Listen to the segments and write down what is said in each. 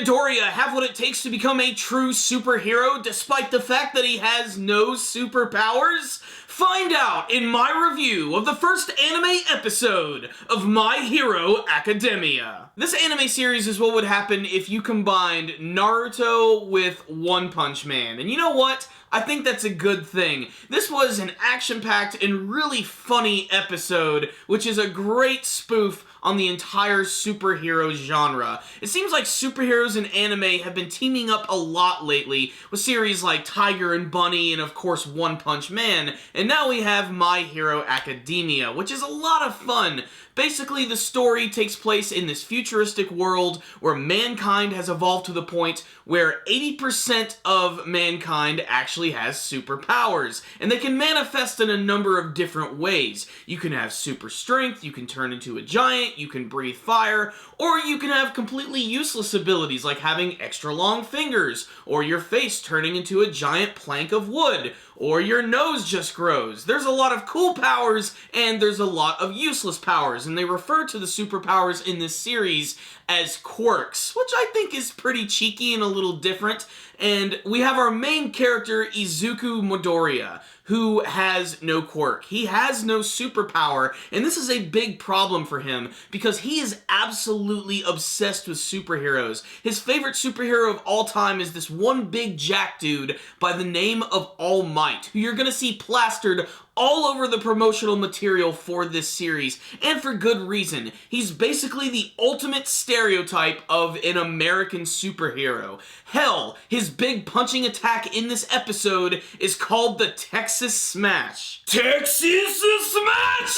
Midoriya have what it takes to become a true superhero despite the fact that he has no superpowers? Find out in my review of the first anime episode of My Hero Academia. This anime series is what would happen if you combined Naruto with One Punch Man. And you know what? I think that's a good thing. This was an action-packed and really funny episode, which is a great spoof on the entire superhero genre. It seems like superheroes in anime have been teaming up a lot lately, with series like Tiger and Bunny and of course One Punch Man, and now we have My Hero Academia, which is a lot of fun. Basically, the story takes place in this futuristic world where mankind has evolved to the point where 80% of mankind actually has superpowers, and they can manifest in a number of different ways. You can have super strength, you can turn into a giant, you can breathe fire, or you can have completely useless abilities like having extra long fingers, or your face turning into a giant plank of wood, or your nose just grows. There's a lot of cool powers, and there's a lot of useless powers, and they refer to the superpowers in this series as quirks, which I think is pretty cheeky and a little different. And we have our main character, Izuku Midoriya, who has no quirk. He has no superpower, and this is a big problem for him because he is absolutely obsessed with superheroes. His favorite superhero of all time is this one big jack dude by the name of All Might, who you're gonna see plastered all over the promotional material for this series, and for good reason. He's basically the ultimate stereotype of an American superhero. Hell, his big punching attack in this episode is called the Texas Smash. Texas Smash!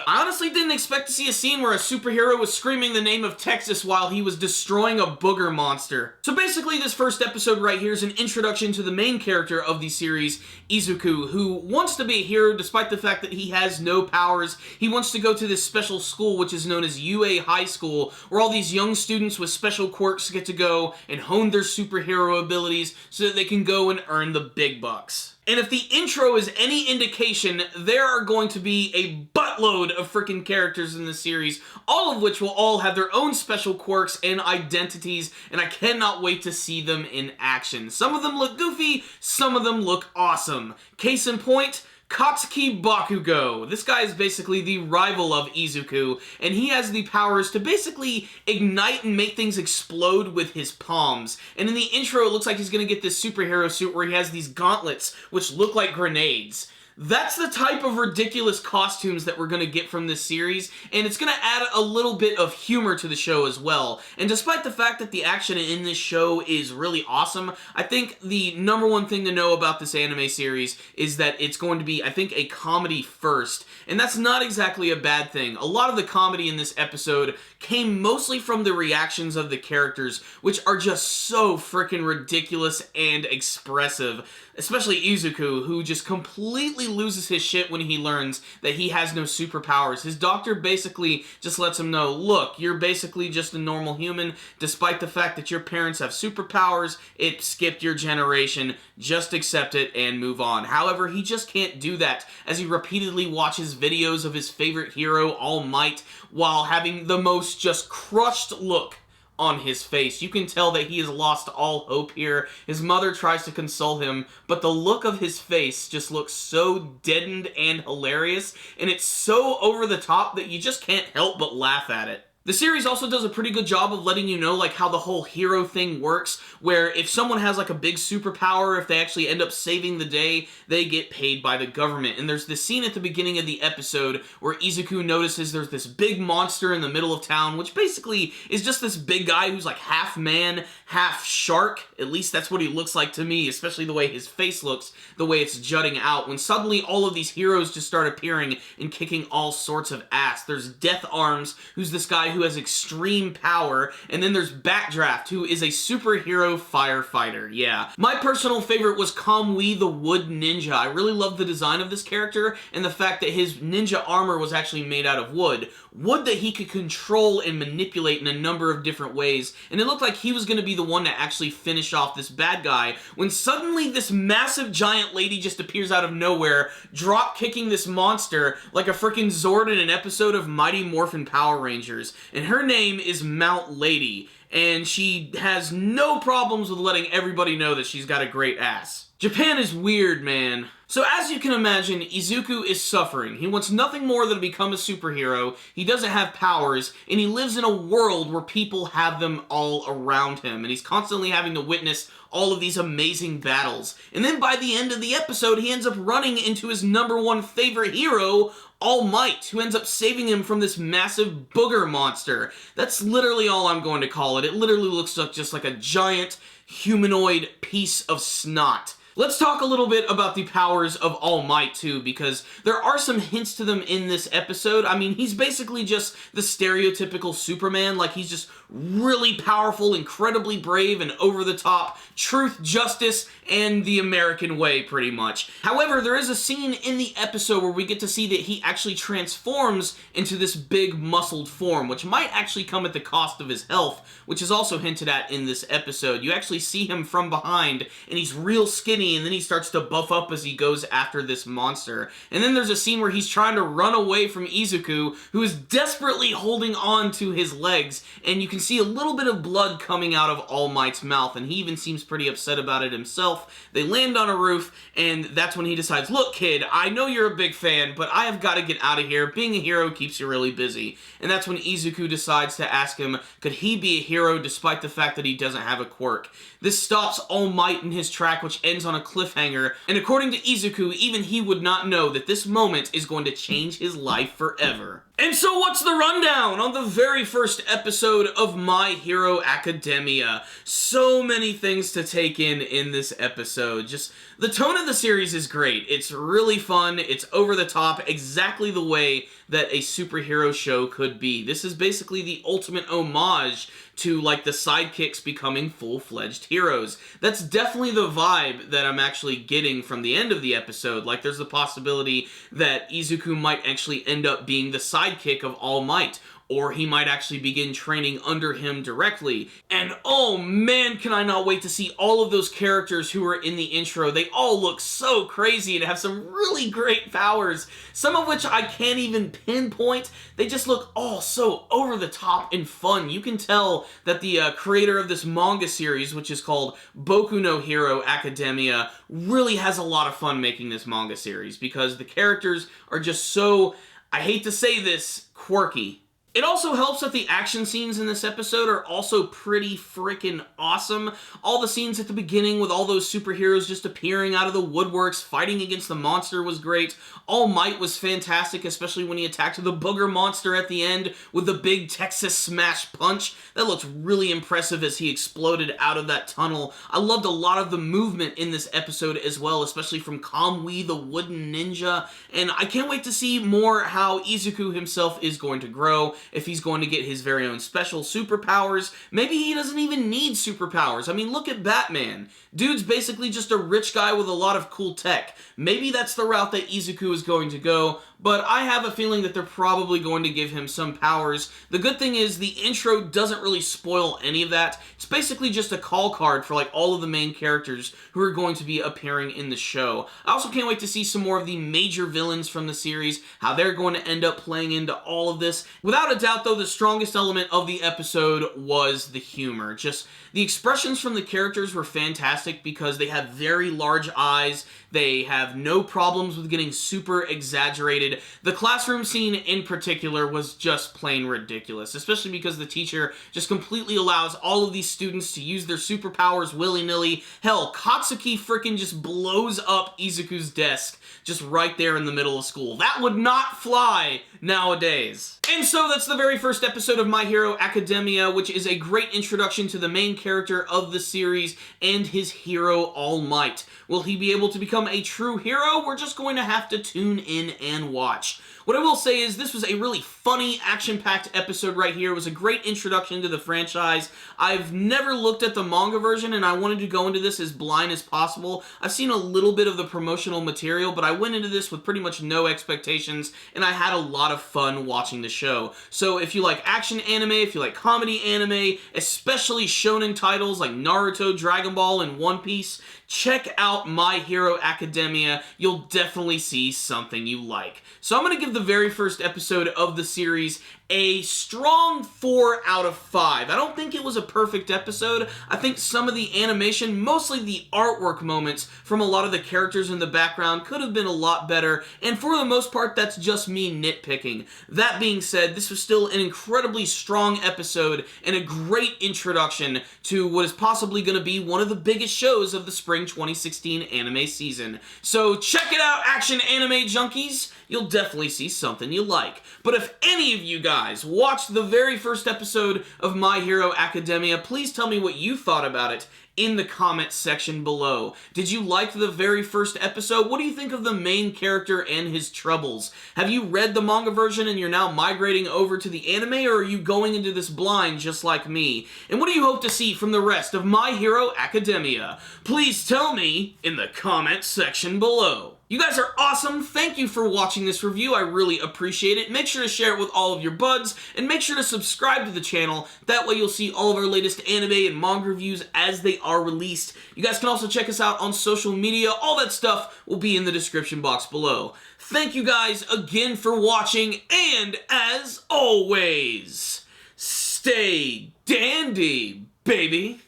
I honestly didn't expect to see a scene where a superhero was screaming the name of Texas while he was destroying a booger monster. So basically, this first episode right here is an introduction to the main character of the series, Izuku, who wants to be a hero despite the fact that he has no powers. He wants to go to this special school which is known as UA High School, where all these young students with special quirks get to go and hone their superhero abilities so that they can go and earn the big bucks. And if the intro is any indication, there are going to be a buttload of freaking characters in this series, all of which will all have their own special quirks and identities, and I cannot wait to see them in action. Some of them look goofy, some of them look awesome. Case in point, Katsuki Bakugo. This guy is basically the rival of Izuku, and he has the powers to basically ignite and make things explode with his palms. And in the intro, it looks like he's gonna get this superhero suit where he has these gauntlets, which look like grenades. That's the type of ridiculous costumes that we're going to get from this series, and it's going to add a little bit of humor to the show as well. And despite the fact that the action in this show is really awesome, I think the number one thing to know about this anime series is that it's going to be, I think, a comedy first. And that's not exactly a bad thing. A lot of the comedy in this episode came mostly from the reactions of the characters, which are just so freaking ridiculous and expressive. Especially Izuku, who just completely loses his shit when he learns that he has no superpowers. His doctor basically just lets him know, look, you're basically just a normal human. Despite the fact that your parents have superpowers, it skipped your generation. Just accept it and move on. However, he just can't do that as he repeatedly watches videos of his favorite hero, All Might, while having the most just crushed look on his face. You can tell that he has lost all hope here. His mother tries to console him, but the look of his face just looks so deadened and hilarious, and it's so over the top that you just can't help but laugh at it. The series also does a pretty good job of letting you know like how the whole hero thing works, where if someone has like a big superpower, if they actually end up saving the day, they get paid by the government. And there's this scene at the beginning of the episode where Izuku notices there's this big monster in the middle of town, which basically is just this big guy who's like half man, half shark. At least that's what he looks like to me, especially the way his face looks, the way it's jutting out, when suddenly all of these heroes just start appearing and kicking all sorts of ass. There's Death Arms, who's this guy who has extreme power, and then there's Backdraft, who is a superhero firefighter. Yeah. My personal favorite was Kamui the Wood Ninja. I really love the design of this character, and the fact that his ninja armor was actually made out of wood. Wood that he could control and manipulate in a number of different ways, and it looked like he was going to be the one to actually finish off this bad guy, when suddenly this massive giant lady just appears out of nowhere, drop-kicking this monster like a freaking Zord in an episode of Mighty Morphin Power Rangers. And her name is Mount Lady. and she has no problems with letting everybody know that she's got a great ass. Japan is weird, man. So as you can imagine, Izuku is suffering. He wants nothing more than to become a superhero, he doesn't have powers, and he lives in a world where people have them all around him, and he's constantly having to witness all of these amazing battles. And then by the end of the episode, he ends up running into his #1 favorite hero, All Might, who ends up saving him from this massive booger monster. That's literally all I'm going to call it. It literally looks just like a giant humanoid piece of snot. Let's talk a little bit about the powers of All Might, too, because there are some hints to them in this episode. I mean, he's basically just the stereotypical Superman. Like, he's just really powerful, incredibly brave, and over-the-top truth, justice, and the American way, pretty much. However, there is a scene in the episode where we get to see that he actually transforms into this big, muscled form, which might actually come at the cost of his health, which is also hinted at in this episode. You actually see him from behind, and he's real skinny, and then he starts to buff up as he goes after this monster. And then there's a scene where he's trying to run away from Izuku, who is desperately holding on to his legs, and you can see a little bit of blood coming out of All Might's mouth, and he even seems pretty upset about it himself. They land on a roof, and that's when he decides, look, kid, I know you're a big fan, but I have got to get out of here. Being a hero keeps you really busy. And that's when Izuku decides to ask him, could he be a hero despite the fact that he doesn't have a quirk? This stops All Might in his track, which ends on a cliffhanger, and according to Izuku, even he would not know that this moment is going to change his life forever. And so what's the rundown on the very first episode of My Hero Academia? So many things to take in this episode. Just the tone of the series is great. It's really fun. It's over the top, exactly the way that a superhero show could be. This is basically the ultimate homage to, like, the sidekicks becoming full-fledged heroes. That's definitely the vibe that I'm actually getting from the end of the episode. Like, there's the possibility that Izuku might actually end up being the sidekick of All Might, or he might actually begin training under him directly. And oh man, can I not wait to see all of those characters who are in the intro. They all look so crazy and have some really great powers, some of which I can't even pinpoint. They just look all so over the top and fun. You can tell that the creator of this manga series, which is called Boku no Hero Academia, really has a lot of fun making this manga series, because the characters are just so, I hate to say this, quirky. It also helps that the action scenes in this episode are also pretty freaking awesome. All the scenes at the beginning with all those superheroes just appearing out of the woodworks, fighting against the monster was great. All Might was fantastic, especially when he attacked the booger monster at the end with the big Texas smash punch. That looked really impressive as he exploded out of that tunnel. I loved a lot of the movement in this episode as well, especially from Kamui the wooden ninja, and I can't wait to see more how Izuku himself is going to grow. If he's going to get his very own special superpowers. Maybe he doesn't even need superpowers. I mean, look at Batman. Dude's basically just a rich guy with a lot of cool tech. Maybe that's the route that Izuku is going to go, but I have a feeling that they're probably going to give him some powers. The good thing is the intro doesn't really spoil any of that. It's basically just a call card for, like, all of the main characters who are going to be appearing in the show. I also can't wait to see some more of the major villains from the series, how they're going to end up playing into all of this. Without a doubt, though, the strongest element of the episode was the humor. Just the expressions from the characters were fantastic because they have very large eyes. They have no problems with getting super exaggerated. The classroom scene in particular was just plain ridiculous, especially because the teacher just completely allows all of these students to use their superpowers willy-nilly. Hell, Katsuki frickin' just blows up Izuku's desk just right there in the middle of school. That would not fly nowadays. And so that's the very first episode of My Hero Academia, which is a great introduction to the main character of the series and his hero, All Might. Will he be able to become a true hero? We're just going to have to tune in and watch. What I will say is this was a really funny, action-packed episode right here. It was a great introduction to the franchise. I've never looked at the manga version, and I wanted to go into this as blind as possible. I've seen a little bit of the promotional material, but I went into this with pretty much no expectations, and I had a lot of fun watching the show. So if you like action anime, if you like comedy anime, especially shonen titles like Naruto, Dragon Ball, and One Piece, check out My Hero Academia. You'll definitely see something you like. So I'm going to give the very first episode of the series a strong 4 out of 5. I don't think it was a perfect episode. I think some of the animation, mostly the artwork moments from a lot of the characters in the background, could have been a lot better, and for the most part, that's just me nitpicking. That being said, this was still an incredibly strong episode and a great introduction to what is possibly going to be one of the biggest shows of the spring 2016 anime season. So check it out, action anime junkies! You'll definitely see something you like. But if any of you guys watched the very first episode of My Hero Academia, please tell me what you thought about it in the comments section below. Did you like the very first episode? What do you think of the main character and his troubles? Have you read the manga version and you're now migrating over to the anime, or are you going into this blind just like me? And what do you hope to see from the rest of My Hero Academia? Please tell me in the comments section below. You guys are awesome. Thank you for watching this review. I really appreciate it. Make sure to share it with all of your buds, and make sure to subscribe to the channel. That way you'll see all of our latest anime and manga reviews as they are released. You guys can also check us out on social media. All that stuff will be in the description box below. Thank you guys again for watching, and as always, stay dandy, baby.